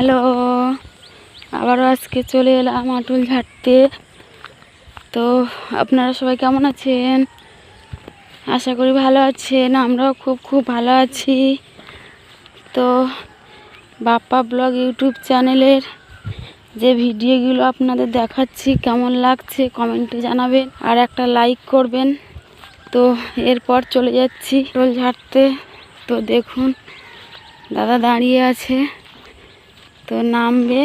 Hello, আবারও আজকে চলে এলাম আঁটুল ঝাড়তে। তো আপনারা সবাই কেমন আছেন? আশা করি ভালো আছেন। আমরাও খুব ভালো আছি। তো বাপ্পা ব্লগ ইউটিউব চ্যানেলের যে ভিডিওগুলো আপনাদের দেখাচ্ছি কেমন লাগছে কমেন্টে জানাবেন, আর একটা লাইক করবেন। তো এরপর চলে যাচ্ছি আঁটুল ঝাড়তে। তো দেখুন দাদা দাঁড়িয়ে আছে, তো নামবে,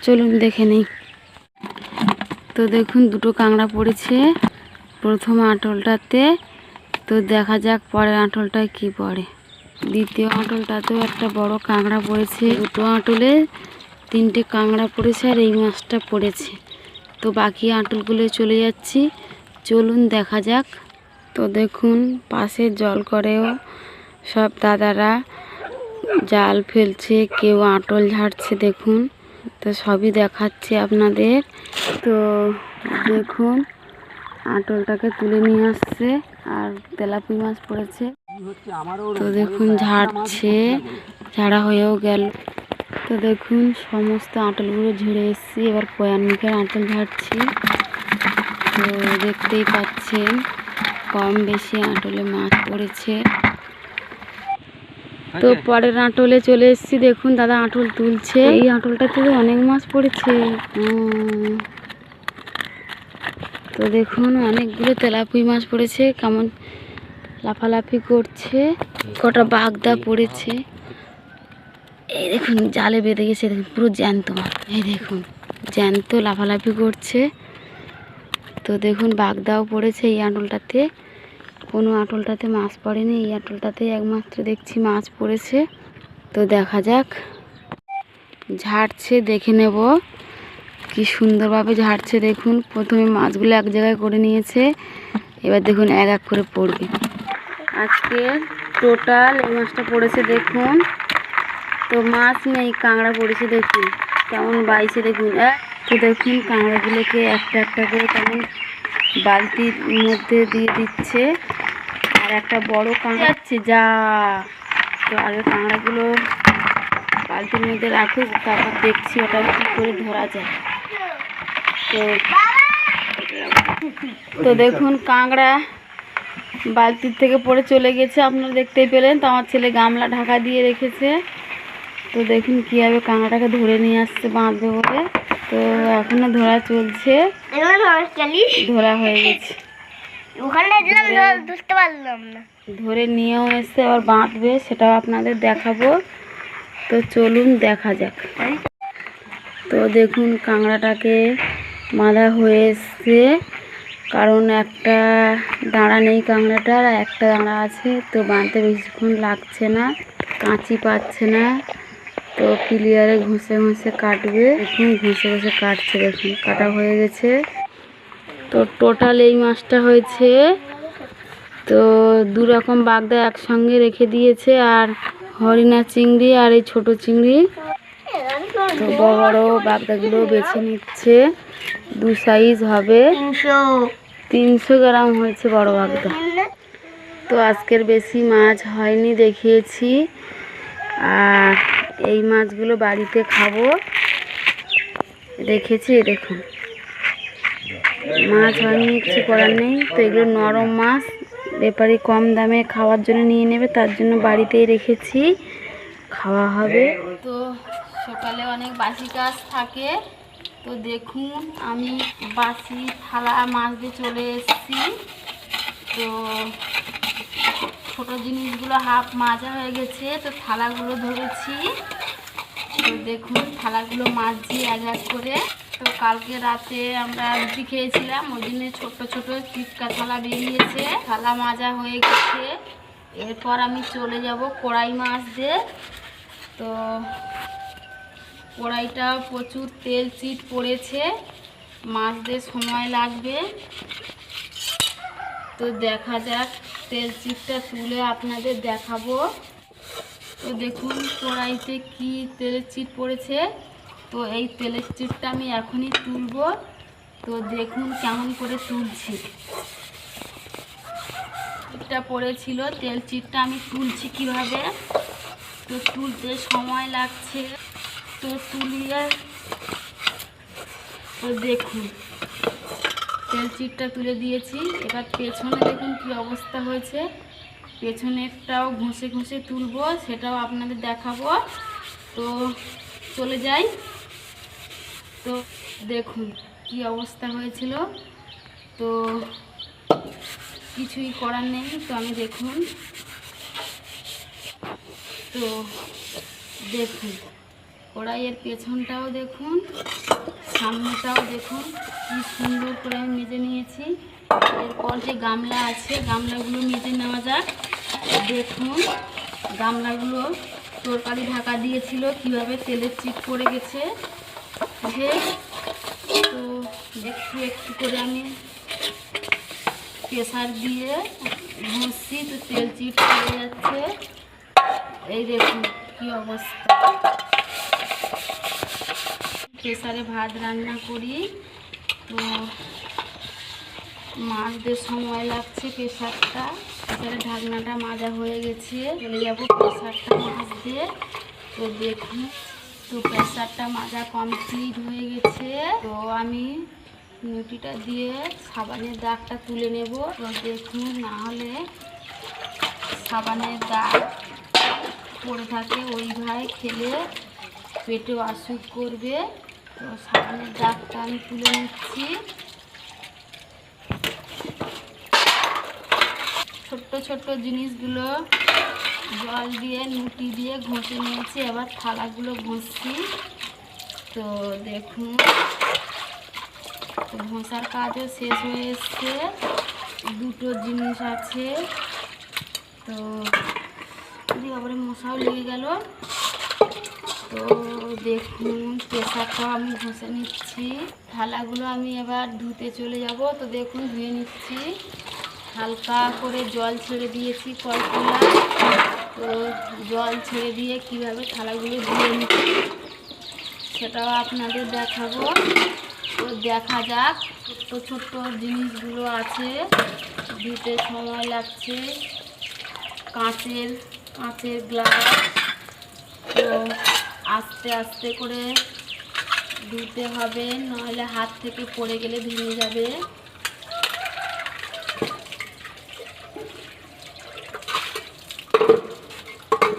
চলুন দেখে নেই। তো দেখুন দুটো কাঁকড়া পড়েছে প্রথম আঁটলটাতে। তো দেখা যাক পরের আঁটলটায় কি পড়ে। দ্বিতীয় আঁটলটাতেও একটা বড় কাঁকড়া পড়েছে। দুটো আঁটলে তিনটে কাঁকড়া পড়েছে আর এই মাছটা পড়েছে। তো বাকি আঁটলগুলো চলে যাচ্ছি, চলুন দেখা যাক। তো দেখুন পাশে জল করেও সব দাদারা জাল ফেলছে, কেউ আঁটল ঝাড়ছে। দেখুন, তো সবই দেখাচ্ছি আপনাদের। তো দেখুন আঁটলটাকে তুলে নিয়ে আসছে আর তেলাপি মাছ পড়েছে। তো দেখুন ঝাড়ছে, ঝাড়া হয়েও গেল। তো দেখুন সমস্ত আঁটলগুলো ঝেড়ে এসছি, এবার কয়ার মুখের আঁটল ঝাড়ছি। তো দেখতেই পাচ্ছেন কম বেশি আঁটলে মাছ পড়েছে। তো পরের আঁটলে চলে এসেছি। দেখুন দাদা আঁটল তুলছে। এই আঁটলটাতে অনেক মাছ পড়েছে। তো দেখুন অনেকগুলো তেলাপুই মাছ পড়েছে, কেমন লাফালাফি করছে। কটা বাগদা পড়েছে, এই দেখুন জালে বেঁধে গেছে। দেখুন পুরো জ্যান্ত মাছ, এই দেখুন জ্যান্ত লাফালাফি করছে। তো দেখুন বাগদাও পড়েছে এই আঁটলটাতে। কোনো আঁটলটাতে মাছ পড়েনি, এই আঁটলটাতে একমাত্র দেখছি মাছ পড়েছে। তো দেখা যাক, ঝাড়ছে দেখে নেব কি সুন্দরভাবে ঝাড়ছে। দেখুন প্রথমে মাছগুলো এক জায়গায় করে নিয়েছে, এবার দেখুন এক এক করে পড়বে। আজকে টোটাল এই মাছটা পড়েছে দেখুন। তো মাছ নেই, কাঁকড়া পড়েছে। দেখুন কেমন বাইছে। দেখুন তো দেখুন কাঁকড়াগুলোকে একটা একটা করে তেমন বালতির মধ্যে দিয়ে দিচ্ছে। আর একটা বড় কাঁকড়া আছে যা। তো আগে কাঁকড়াগুলো বালতির মধ্যে রাখুক, তারপর দেখছি ওটা কী করে ধরা যায়। তো দেখুন কাঁকড়া বালতির থেকে পড়ে চলে গেছে, আপনারা দেখতেই পেলেন। তো আমার ছেলে গামলা ঢাকা দিয়ে রেখেছে। তো দেখুন কীভাবে কাঁকড়াটাকে ধরে নিয়ে আসছে বাঁধবে বলে। তো এখনো ধরা চলছে, ধরা হয়ে গেছে। ধরে নিয়েও এসছে, আবার বাঁধবে, সেটাও আপনাদের দেখাবো। তো চলুন দেখা যাক। তো দেখুন কাঁকড়াটাকে বাঁধা হয়ে এসছে, কারণ একটা দাঁড়া নেই কাঁকড়াটার, আর একটা দাঁড়া আছে। তো বাঁধতে বেশিক্ষণ লাগছে না, কাঁচি পাচ্ছে না। তো ক্লিয়ারে ঘষে ঘষে কাটবে। দেখুন ঘষে ঘষে কাটছে, দেখুন কাটা হয়ে গেছে। তো টোটাল এই মাছটা হয়েছে। তো দু রকম বাগদা একসঙ্গে রেখে দিয়েছে, আর হরিণা চিংড়ি আর এই ছোট চিংড়ি। তো বড় বড় বাগদাগুলো বেছে নিচ্ছে, দু সাইজ হবে। 300 গ্রাম হয়েছে বড় বাগদা। তো আজকের বেশি মাছ হয়নি, দেখিয়েছি। আর এই মাছগুলো বাড়িতে খাবো রেখেছি। দেখুন মাছ হয়নি, কিছু করার নেই। তো এগুলো নরম মাছ, ব্যাপারী কম দামে খাওয়ার জন্য নিয়ে নেবে, তার জন্য বাড়িতেই রেখেছি, খাওয়া হবে। তো সকালে অনেক বাসি কাজ থাকে। তো দেখুন আমি বাসি থালা মাছ দিয়ে চলে এসেছি। তো ছোট জিনিসগুলো হাফ মাজা হয়ে গেছে, তো থালাগুলো ধরেছি। তো দেখুন থালাগুলো মাজছি এক এক করে। তো কালকে রাতে আমরা রুটি খেয়েছিলাম, ওই জন্য ছোট ছোট চিটকা থালা বেরিয়েছে। থালা মাজা হয়ে গেছে, এরপর আমি চলে যাব কড়াই মাজতে। তো কড়াইটা প্রচুর তেল চিট পড়েছে, মাজতে সময় লাগবে। তো দেখা যাক, তেল চিটটা তুলে আপনাদের দেখাবো। তো দেখুন কড়াইতে কি তেলের চিট পড়েছে। তো এই তেলের চিটটা আমি এখনই তুলব। তো দেখুন কেমন করে তুলছি। চিটটা পড়েছিল, তেল চিটটা আমি তুলছি কিভাবে। তো তুলতে সময় লাগছে। তো তো তুলিয়ে দেখুন তেল চিটটা তুলে দিয়েছি। এবার পেছনে দেখুন কি অবস্থা হয়েছে। পেছনেরটাও ঘষে ঘষে তুলবো, সেটাও আপনাদের দেখাবো। তো চলে যাই। তো দেখুন কি অবস্থা হয়েছিল। তো কিছুই করার নেই। তো আমি দেখুন, তো দেখুন কড়াইয়ের পেছনটাও দেখুন, সামনেটাও দেখুন কি সুন্দর করে আমি মেজে নিয়েছি। এরপর যে গামলা আছে গামলাগুলো মেজে নেওয়া যাক। দেখুন গামলাগুলো তরকারি ঢাকা দিয়েছিল, কিভাবে তেলের চিট পড়ে গেছে। তো একটু একটু করে আমি প্রেসার দিয়ে ঘষছি, তো তেল চিট পড়ে যাচ্ছে। এই দেখুন কি অবস্থা। প্রেসারে ভাত রান্না করি, তো মাজতে সময় লাগছে। প্রেসারের ঢাকনাটা মাজা হয়ে গেছে, চলে যাবো প্রেসারটা মাজতে। তো দেখুন, তো প্রেসারটা মাজা কমপ্লিট হয়ে গেছে। তো আমি নুটিটা দিয়ে সাবানের দাগটা তুলে নেব। তো দেখুন, না হলে সাবানের দাগ পড়ে থাকে, ওইভাবে খেলে পেটেও অসুখ করবে। তো সাবানের দাগটা আমি তুলে নিচ্ছি। ছোট্ট ছোট্ট জিনিসগুলো জল দিয়ে নুটি দিয়ে ঘষে নিয়েছি। এবার থালাগুলো ঘষছি। তো দেখুন, ঘষার কাজও শেষ হয়ে এসছে। দুটো জিনিস আছে, তো আবার মশাও লেগে গেল। তো দেখুন প্রেসারটাও আমি ঘষে নিচ্ছি। থালাগুলো আমি এবার ধুতে চলে যাব। তো দেখুন ধুয়ে নিচ্ছি। হালকা করে জল ছেড়ে দিয়েছি কলতলা। তো জল ছেড়ে দিয়ে কিভাবে থালাগুলো ধুয়ে নিচ্ছি সেটাও আপনাদের দেখাবো। তো দেখা যাক। ছোট্ট ছোট্ট জিনিসগুলো আছে, ধুতে সময় লাগছে। কাঁচের গ্লাস, তো আস্তে আস্তে করে ধুতে হবে, নইলে হাত থেকে পড়ে গেলে ভেঙে যাবে।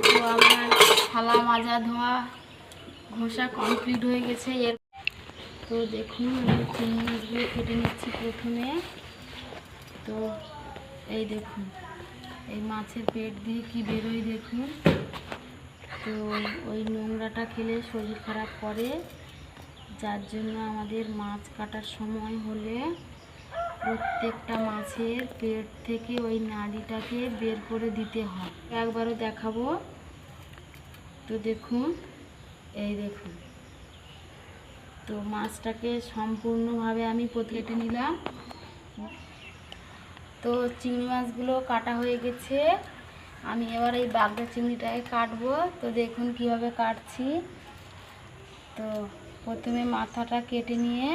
তো আমার থালা মাজা ধোয়া ঘষা কমপ্লিট হয়ে গেছে। তো দেখুন আমি চিংড়ি মাছগুলো কেটে নিচ্ছি প্রথমে। তো এই দেখুন, এই মাছের পেট দিয়ে কি বেরোয় দেখুন। তো ওই নোংরাটা খেলে শরীর খারাপ করে, যার জন্য আমাদের মাছ কাটার সময় হলে প্রত্যেকটা মাছের পেট থেকে ওই নাড়িটাকে বের করে দিতে হয়। একবারও দেখাবো। তো দেখুন, এই দেখুন, তো মাছটাকে সম্পূর্ণভাবে আমি কেটে নিলাম। তো চিংড়ি মাছগুলো কাটা হয়ে গেছে। আমি এবার এই বাগদা চিংড়িটাকে কাটবো। তো দেখুন কিভাবে কাটছি। তো প্রথমে মাথাটা কেটে নিয়ে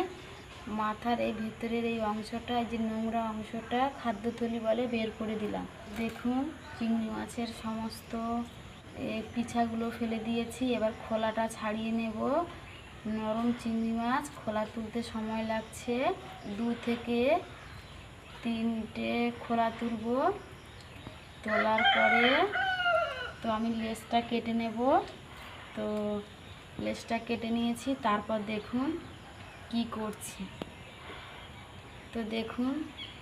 মাথার এই ভেতরের এই অংশটা, এই যে নোংরা অংশটা খাদ্যথলি বলে, বের করে দিলাম। দেখুন চিংড়ি মাছের সমস্ত পিছাগুলো ফেলে দিয়েছি। এবার খোলাটা ছাড়িয়ে নেব। নরম চিংড়ি মাছ, খোলা তুলতে সময় লাগছে 2 থেকে 3টে খোলা তুলব। তোলার পরে তো আমি লেজটা কেটে নেব। তো লেজটা কেটে নিয়েছি। তারপর দেখুন কি করছি। তো দেখুন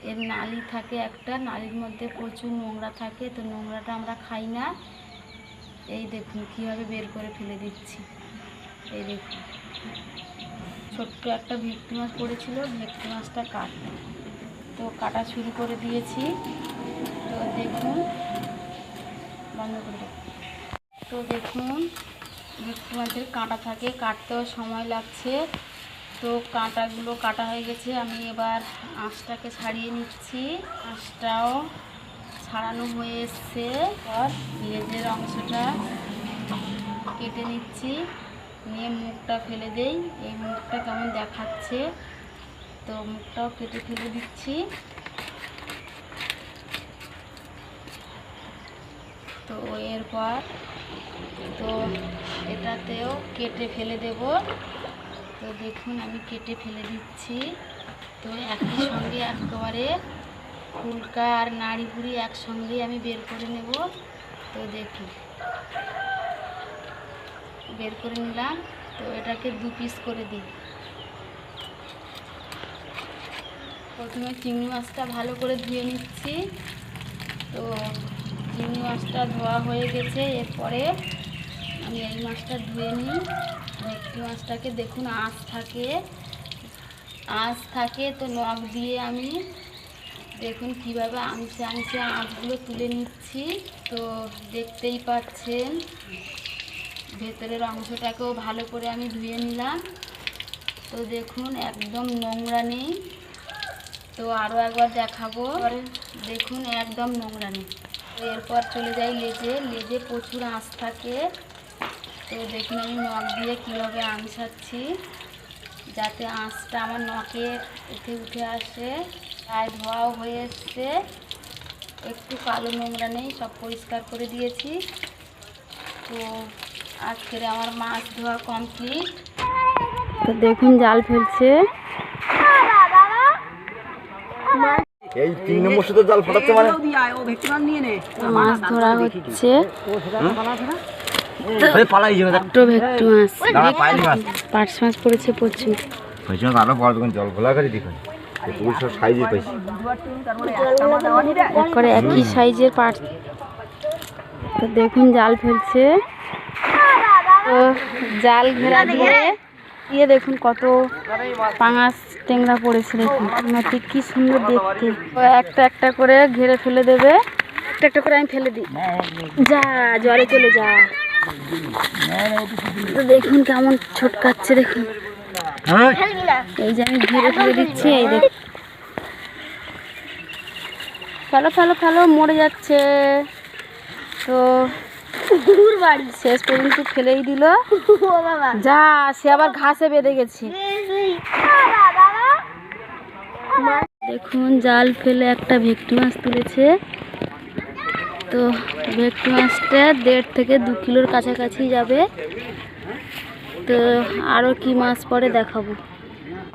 এর নালি থাকে একটা, নালির মধ্যে প্রচুর নোংরা থাকে। তো নোংরাটা আমরা খাই না। এই দেখুন কীভাবে বের করে ফেলে দিচ্ছি। এই দেখুন ছোট্ট একটা ভেটকি মাছ পড়েছিল, ভেটকি মাছটা কাটতে। তো কাটা শুরু করে দিয়েছি। তো দেখুন, বন্ধ করে দেখুন। তো দেখুন ভেটকি মাছের কাঁটা থাকে, কাটতেও সময় লাগছে। তো কাঁটাগুলো কাটা হয়ে গেছে। আমি এবার আঁশটাকে ছাড়িয়ে নিচ্ছি। আঁশটাও ছাড়ানো হয়ে এসছে। আর লেজের অংশটা কেটে নিচ্ছি, নিয়ে মুখটা ফেলে দেই। এই মুখটা কেমন দেখাচ্ছে, তো মুখটাও কেটে ফেলে দিচ্ছি। তো এরপর তো এটাতেও কেটে ফেলে দেব। তো দেখুন আমি কেটে ফেলে দিচ্ছি। তো একই সঙ্গে একেবারে ফুলকা আর নাড়িভুড়ি একসঙ্গে আমি বের করে নেব। তো দেখি বের করে নিলাম। তো এটাকে 2 পিস করে দিই। প্রথমে চিংড়ি মাছটা ভালো করে ধুয়ে নিচ্ছি। তো চিংড়ি মাছটা ধোয়া হয়ে গেছে, এরপরে আমি এই মাছটা ধুয়ে নিই। ভেটকি মাছটাকে দেখুন আঁশ থাকে, তো নখ দিয়ে আমি দেখুন কিভাবে আঁশে আঁশগুলো তুলে নিচ্ছি। তো দেখতেই পাচ্ছেন ভেতরের অংশটাকেও ভালো করে আমি ধুয়ে নিলাম। তো দেখুন একদম নোংরা নেই। তো আরও একবার দেখাবো, দেখুন একদম নোংরা নেই। এরপর চলে যাই লেজে প্রচুর আঁশ থাকে। তো দেখুন আমি নখ দিয়ে কীভাবে আঁশাচ্ছি যাতে আঁশটা আমার নখে উঠে আসে। গায়ে ধোয়াও হয়ে এসছে, একটু কালো নোংরা নেই, সব পরিষ্কার করে দিয়েছি। তো আজকের আমার মাছ ধোয়া কমপ্লিট। তো দেখুন জাল ফেলছে, এই 3 নম্বর সাথে জাল ফাটাচ্ছে মানে মাছ ধরা হচ্ছে। পালাই যাবে একটু ভেটকি মাছ, পার্শ মাছ পড়েছে প্রচুর। আরো বড় দোকান জল খোলা করে দেখুন সব সাইজে পাইছি করে একই সাইজের পার্শ। তো দেখুন জাল ফেলছে। তো জাল ঘেরা দিয়ে দেখুন কত পাঙাশ ট্যাংরা পড়েছে। দেখুন নদী কি সুন্দর দেখতে। তো একটা একটা করে ঘেরে ফেলে দেবে। একটা করে আমি ফেলে দিই, যা জলে চলে যা। তো দেখুন কেমন ছোটকাচ্ছে, দেখুন এই যে আমি ঘিরে ফেলে দিচ্ছি। এই দেখুন ফেলো মরে যাচ্ছে। তো শেষ পর্যন্ত ফেলেই দিল, যা সে আবার ঘাসে বেঁধে গেছে। দেখুন জাল ফেলে একটা ভেটকি মাছ তুলেছে। তো ভেটকি মাছটা 1.5 থেকে 2 কিলোর কাছাকাছি যাবে। তো আরও কি মাছ পরে দেখাবো।